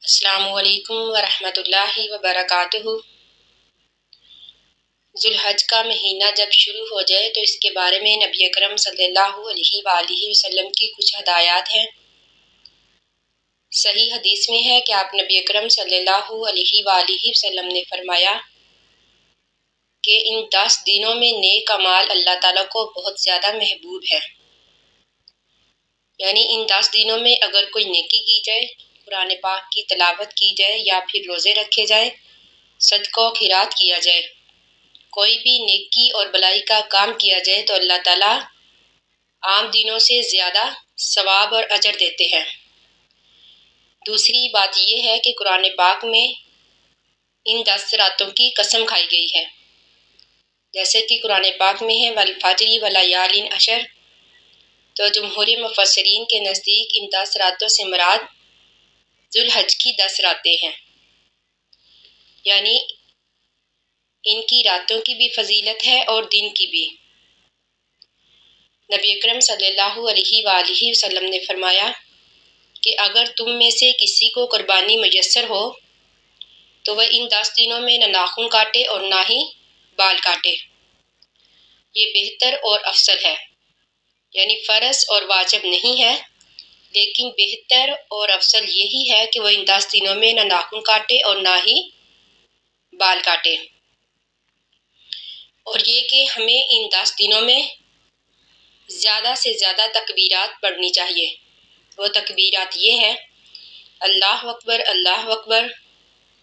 السلام علیکم ورحمۃ اللہ وبرکاتہ۔ ذوالحج کا مہینہ جب شروع ہو جائے تو اس کے بارے میں نبی اکرم صلی اللہ علیہ وآلہ وسلم کی کچھ ہدایات ہیں۔ صحیح حدیث میں ہے کہ آپ نبی اکرم صلی اللہ علیہ وآلہ وسلم نے فرمایا کہ ان 10 دنوں میں نیک اعمال اللہ تعالیٰ کو بہت زیادہ محبوب ہے۔ یعنی ان 10 دنوں میں اگر کوئی نیکی کی جائے، قرآن پاک کی تلاوت کی جائے یا پھر روزے رکھے جائے، صدقہ و خیرات کیا جائے، کوئی بھی نیکی اور بلائی کا کام کیا جائے تو اللہ تعالیٰ عام دنوں سے زیادہ ثواب اور اجر دیتے ہیں۔ دوسری بات یہ ہے کہ قرآن پاک میں ان 10 راتوں کی قسم کھائی گئی ہے، جیسے کہ قرآن پاک میں ہے والفجر ولیال عشر، تو جمہور مفسرین کے نزدیک ان 10 راتوں سے مراد ذوالحج کی 10 راتیں ہیں، یعنی ان کی راتوں کی بھی فضیلت ہے اور دن کی بھی۔ نبی اکرم صلی اللہ علیہ وآلہ وسلم نے فرمایا کہ اگر تم میں سے کسی کو قربانی میسر ہو تو وہ ان 10 دنوں میں نہ ناخن کاٹے اور نہ ہی بال کاٹے، یہ بہتر اور افضل ہے۔ یعنی فرض اور واجب نہیں ہے، لیکن بہتر اور افضل یہی ہے کہ وہ ان 10 دنوں میں نہ ناخن کاٹے اور نہ ہی بال کاٹے۔ اور یہ کہ ہمیں ان 10 دنوں میں زیادہ سے زیادہ تکبیرات پڑھنی چاہیے۔ وہ تکبیرات یہ ہے: اللہ اکبر، اللہ اکبر،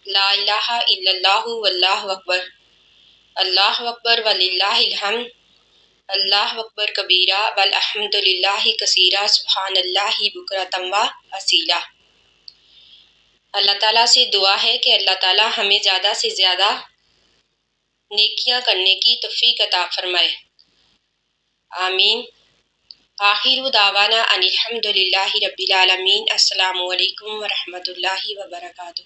لا الہ الا اللہ واللہ اکبر، اللہ اکبر وللہ الحمد، اللہ اکبر کبیرہ والحمد للہ کثیرہ سبحان اللہ بکرۃ و اصیلا۔ اللہ تعالیٰ سے دعا ہے کہ اللہ تعالیٰ ہمیں زیادہ سے زیادہ نیکیاں کرنے کی توفیق عطا فرمائے، آمین۔ آخر دعوانا ان الحمد للہ رب العالمین۔ السلام علیکم ورحمۃ اللہ وبرکاتہ۔